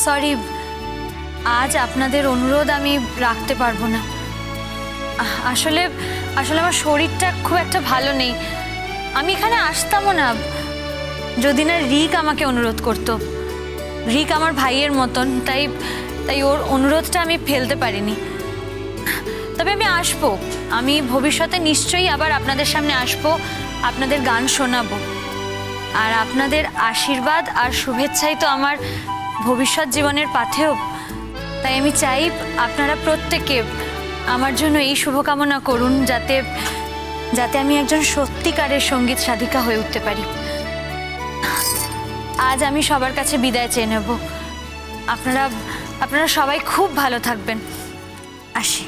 Sorry, আজ আপনাদের অনুরোধ আমি রাখতে পারবো না। আসলে আসলে আমার শরীরটা খুব একটা ভালো নেই। আমি এখানে আসতামও না যদি না রিক আমাকে অনুরোধ করতো। রিক আমার ভাইয়ের মতন, তাই তাই ওর অনুরোধটা আমি ফেলতে পারিনি। তবে আমি আসবো, আমি ভবিষ্যতে নিশ্চয়ই আবার আপনাদের সামনে আসবো, আপনাদের গান শোনাবো। আর আপনাদের আশীর্বাদ আর শুভেচ্ছাই তো আমার ভবিষ্যৎ জীবনের পাথেয়। তাই আমি চাই আপনারা প্রত্যেকে আমার জন্য এই শুভকামনা করুন, যাতে যাতে আমি একজন সত্যিকারের সঙ্গীত সাধিকা হয়ে উঠতে পারি। আজ আমি সবার কাছে বিদায় চেয়ে নেব। আপনারা সবাই খুব ভালো থাকবেন। আসি।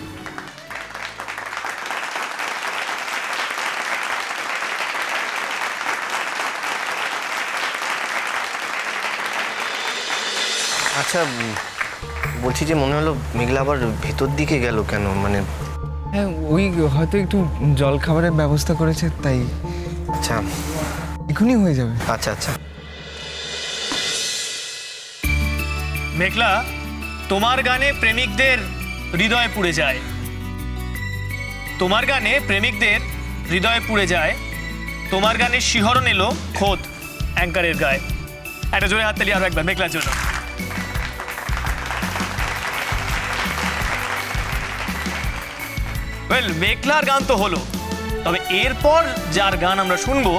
আচ্ছা, বলছি যে মনে হলো মেঘলা আবার ভেতর দিকে গেল কেন? মানে হ্যাঁ, ওই হয়তো একটু জল খাবারের ব্যবস্থা করেছে, তাই। আচ্ছা, এখনই হয়ে যাবে। আচ্ছা আচ্ছা। মেঘলা, তোমার গানে প্রেমিকদের হৃদয় পুড়ে যায়। তোমার গানে প্রেমিকদের হৃদয় পুড়ে যায়। তোমার গানে শিহরণ এলো খোদ অ্যাঙ্কারের গায়ে। একটা জোরে হাততালি আরো একবার মেঘলার জন্য। ওয়েল, মেঘলার গান তো হলো, তবে এরপর যার গান আমরা শুনবো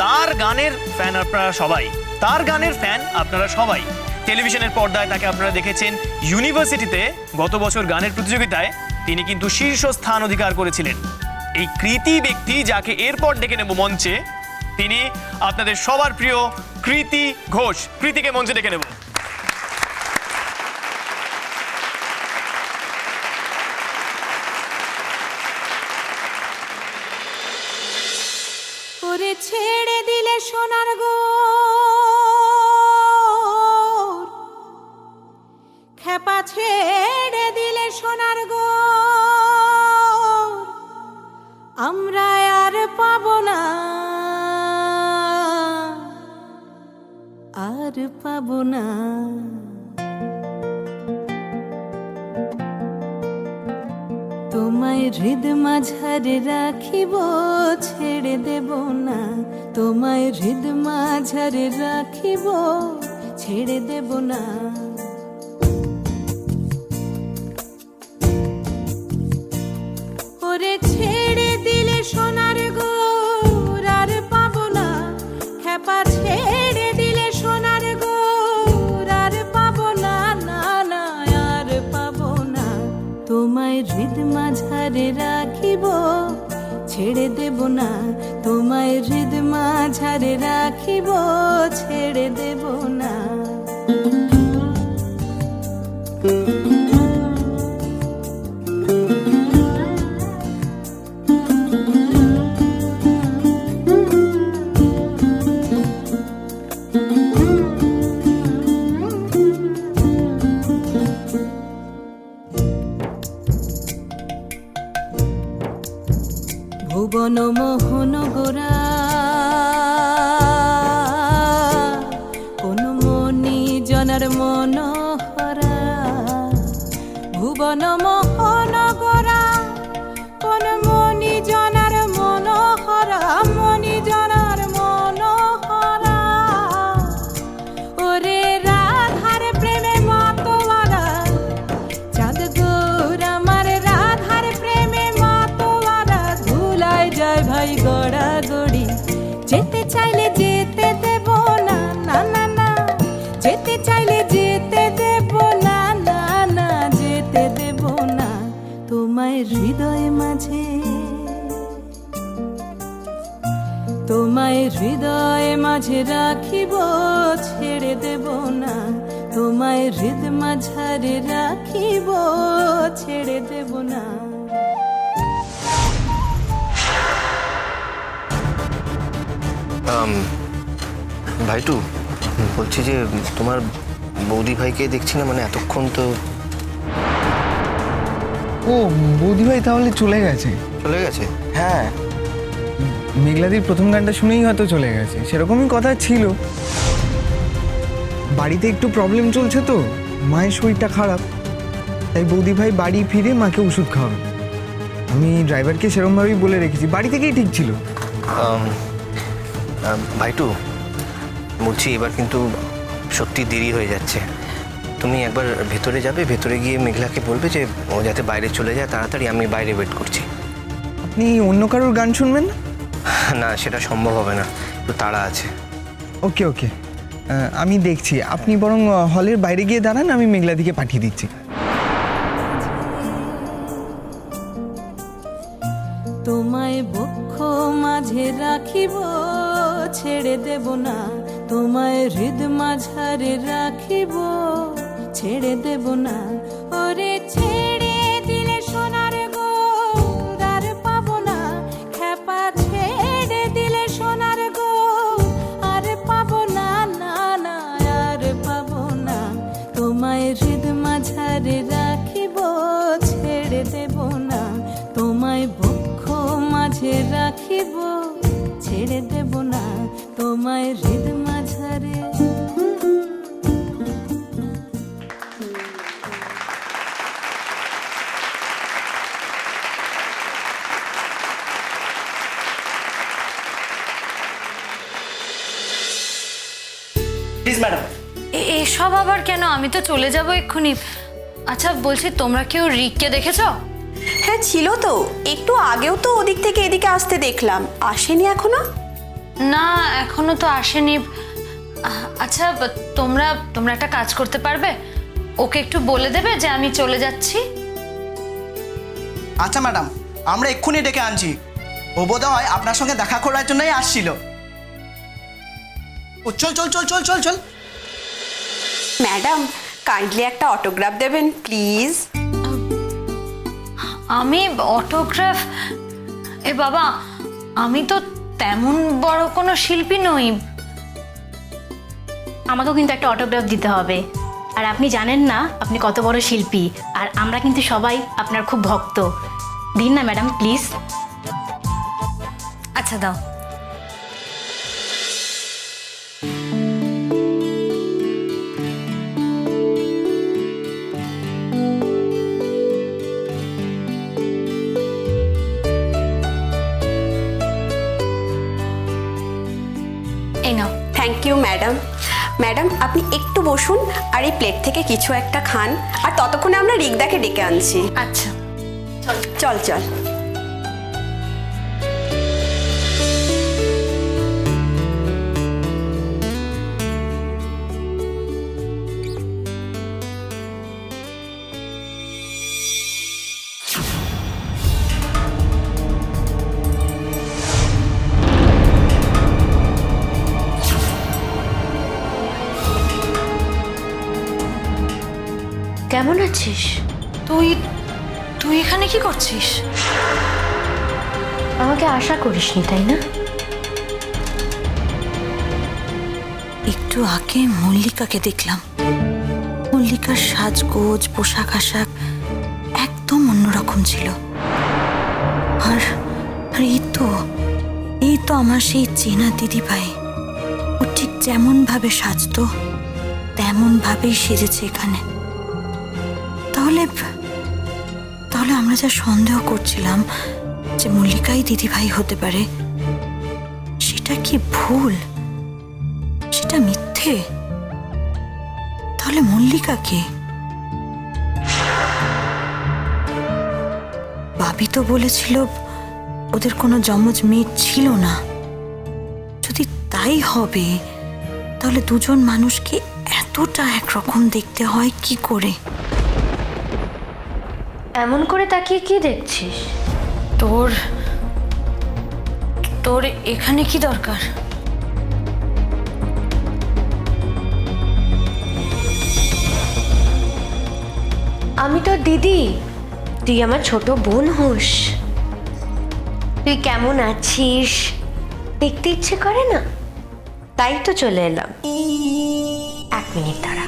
তার গানের ফ্যান আপনারা সবাই। তার গানের ফ্যান আপনারা সবাই। টেলিভিশনের পর্দায় তাকে আপনারা দেখেছেন ইউনিভার্সিটিতে গত বছর গানের প্রতিযোগিতায় তিনি কিন্তু শীর্ষ স্থান অধিকার করেছিলেন। এই কৃতি ব্যক্তি যাকে এরপর ডেকে নেব মঞ্চে, তিনি আপনাদের সবার প্রিয় কৃতি ঘোষ। কৃতিকে মঞ্চে ডেকে নেব। ওরে ছেড়ে দিলে সোনার গো খেপা, ছেড়ে দিলে সোনার গো আমরা আর পাবো না, আর পাবো না। তোমায় হৃদ মাঝারে রাখিব, ছেড়ে দেব না। তোমায় হৃদ মাঝারে রাখিব, ছেড়ে দেব না। ওরে ছেড়ে দিলে সোনার গোর আর পাবো না, খেপা ছেড়ে দিলে সোনার গোর আর পাবো না, না না আর পাবো না। তোমায় হৃদ মাঝারে রাখিব, ছেড়ে দেব না। তোমায় হৃদ মাঝারে রাখিব, ছেড়ে দেব না। ভুবন মোহন গোরা কোন মনি জনার মনোহরা। ভুবন মোহন গোরা কোন মনি জনার মনোহরা, মনি জনার মনোহরা। ওরে রাধার প্রেমে মাতোয়ারা, চাঁদ গৌর আমার রাধার প্রেমে মাতোয়ারা। ধুলায় যায় ভাই গড়া গড়ি, যেতে চাইলে যেতে দেব না, না না না। যেতে চাইলে যেতে দেব না, না না যেতে দেব না। তোমায় হৃদয় মাঝে, তোমায় হৃদয় মাঝে রাখিব, ছেড়ে দেব না। তোমায় হৃদ মাঝারে রাখিব, ছেড়ে দেব না। ভাইটু, বলছি যে তোমার বৌদি ভাইকে দেখছি না, মানে এতক্ষণ তো। ও, বৌদিভাই তাহলে চলে গেছে। চলে গেছে? হ্যাঁ, মেঘলাদির প্রথম গানটা শুনেই হয়তো চলে গেছে, সেরকমই কথা ছিল। বাড়িতে একটু প্রবলেম চলছে তো, মায়ের শরীরটা খারাপ, তাই বৌদি ভাই বাড়ি ফিরে মাকে ওষুধ খাওয়াবে। আমি ড্রাইভারকে সেরকমভাবেই বলে রেখেছি, বাড়ি থেকেই ঠিক ছিল। ভাইটু, বলছি এবার কিন্তু সত্যি দেরি হয়ে যাচ্ছে। তুমি একবার ভেতরে যাবে, ভেতরে গিয়ে মেঘলাকে বলবে যে ও যাতে বাইরে চলে যায় তাড়াতাড়ি, আমি বাইরে ওয়েট করছি। আপনি অন্য কারোর গান শুনবেন না? না, সেটা সম্ভব হবে না, একটু তাড়া আছে। ওকে ওকে, আমি দেখছি। আপনি বরং হলের বাইরে গিয়ে দাঁড়ান, আমি মেঘলাদিকে পাঠিয়ে দিচ্ছি। তোমায় বক্ষ মাঝে রাখিব, ছেড়ে দেব না। তোমায় হৃদ মাঝারে রাখিব, ছেড়ে দেব না। ওরে ছেড়ে দিলে সোনার গৌর আর পাবো না। খেপা ছেড়ে দিলে সোনার গৌর আর পাবো না, না না আর পাবো না। তোমায় হৃদ মাঝারে রাখিব, ছেড়ে দেব না। তোমায় বক্ষ মাঝে রাখিব, ছেড়ে দেব না। তোমায় হৃদ মাঝারে। Please madam. এসব আবার কেন? আমি তো চলে যাব এক্ষুনি। আচ্ছা বলছি, তোমরা কেউ রিককে দেখেছো? হ্যাঁ ছিল তো, একটু আগেও তো ওদিক থেকে এদিকে আসতে দেখলাম। আসেনি এখনো? না, এখনো তো আসেনি। আচ্ছা তোমরা তোমরা একটা কাজ করতে পারবে, ওকে একটু বলে দেবে যে আমি চলে যাচ্ছি। আচ্ছা ম্যাডাম, আমরা এক্ষুনি ডেকে আনছি। ও বোধ হয় আপনার সঙ্গে দেখা করার জন্যই আসছিল। ও চল চল চল চল চল চল। ম্যাডাম, কাইন্ডলি একটা অটোগ্রাফ দেবেন প্লিজ। আমি অটোগ্রাফ? এ বাবা, আমি তো তেমন বড় কোনো শিল্পী নই। আমাকেও কিন্তু একটা অটোগ্রাফ দিতে হবে। আর আপনি জানেন না আপনি কত বড় শিল্পী, আর আমরা কিন্তু সবাই আপনার খুব ভক্ত। দিন না ম্যাডাম প্লিজ। আচ্ছা দাও। এই নাও। Thank you madam. ম্যাডাম আপনি একটু বসুন আর এই প্লেট থেকে কিছু একটা খান, আর ততক্ষণে আমরা রিকদাকে ডেকে আনছি। আচ্ছা চল চল। কেমন আছিস? তুই তুই এখানে কি করছিস? আমাকে আশা করিসনি তাই না? একটু আগে মল্লিকাকে দেখলাম। মল্লিকার সাজগোজ, পোশাক আশাক একদম অন্যরকম ছিল। আর আর এই তো আমার সেই চেনা দিদি ভাই। ও ঠিক যেমন ভাবে সাজতো তেমন ভাবেই সেজেছে এখানে। তাহলে আমরা যা সন্দেহ করছিলাম যে মল্লিকাই দিদি ভাই হতে পারে, সেটা কি ভুল? সেটা মিথ্যে? তাহলে মল্লিকা কে? বাবি তো বলেছিল ওদের কোনো যমজ মেয়ে ছিল না। যদি তাই হবে তাহলে দুজন মানুষকে এতটা একরকম দেখতে হয় কি করে? এমন করে তাকিয়ে কি দেখছিস? তোর এখানে কি দরকার? আমি তো দিদি, তুই আমার ছোট বোন হোস। তুই কেমন আছিস দেখতে ইচ্ছে করে না, তাই তো চলে এলাম। 1 মিনিট দাঁড়া।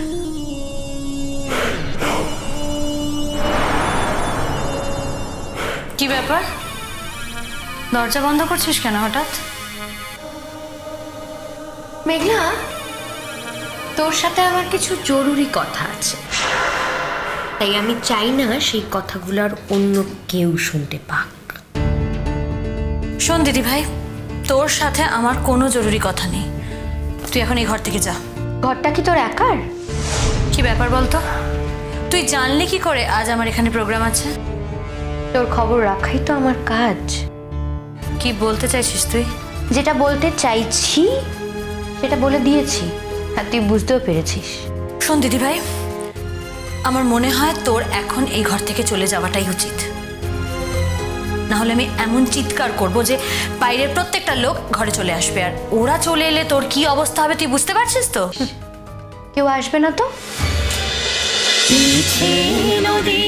কি ব্যাপার? দরজা বন্ধ করছিস কেন হঠাৎ? মেঘলা, তোর সাথে আমার কিছু জরুরি কথা আছে, তাই আমি চাই না সেই কথাগুলো আর অন্য কেউ শুনতে পাক। শোন দিদি ভাই, তোর সাথে আমার কোনো জরুরি কথা নেই। তুই এখন এই ঘর থেকে যা। ঘরটা কি তোর একার? কি ব্যাপার বলতো? তুই জানলি কি করে আজ আমার এখানে প্রোগ্রাম আছে? তোর খবর রাখাই তো আমার কাজ। কি বলতে চাইছিস তুই? যেটা বলতে চাইছি সেটা বলে দিয়েছি, আর তুই বুঝতেও পেরেছিস। শোন দিদি ভাই, আমার মনে হয় তোর এখন এই ঘর থেকে চলে যাওয়াটাই উচিত। না হলে আমি এমন চিৎকার করব যে বাইরের প্রত্যেকটা লোক ঘরে চলে আসবে, আর ওরা চলে এলে তোর কি অবস্থা হবে তুই বুঝতে পারছিস তো? কেউ আসবে না তো? নদী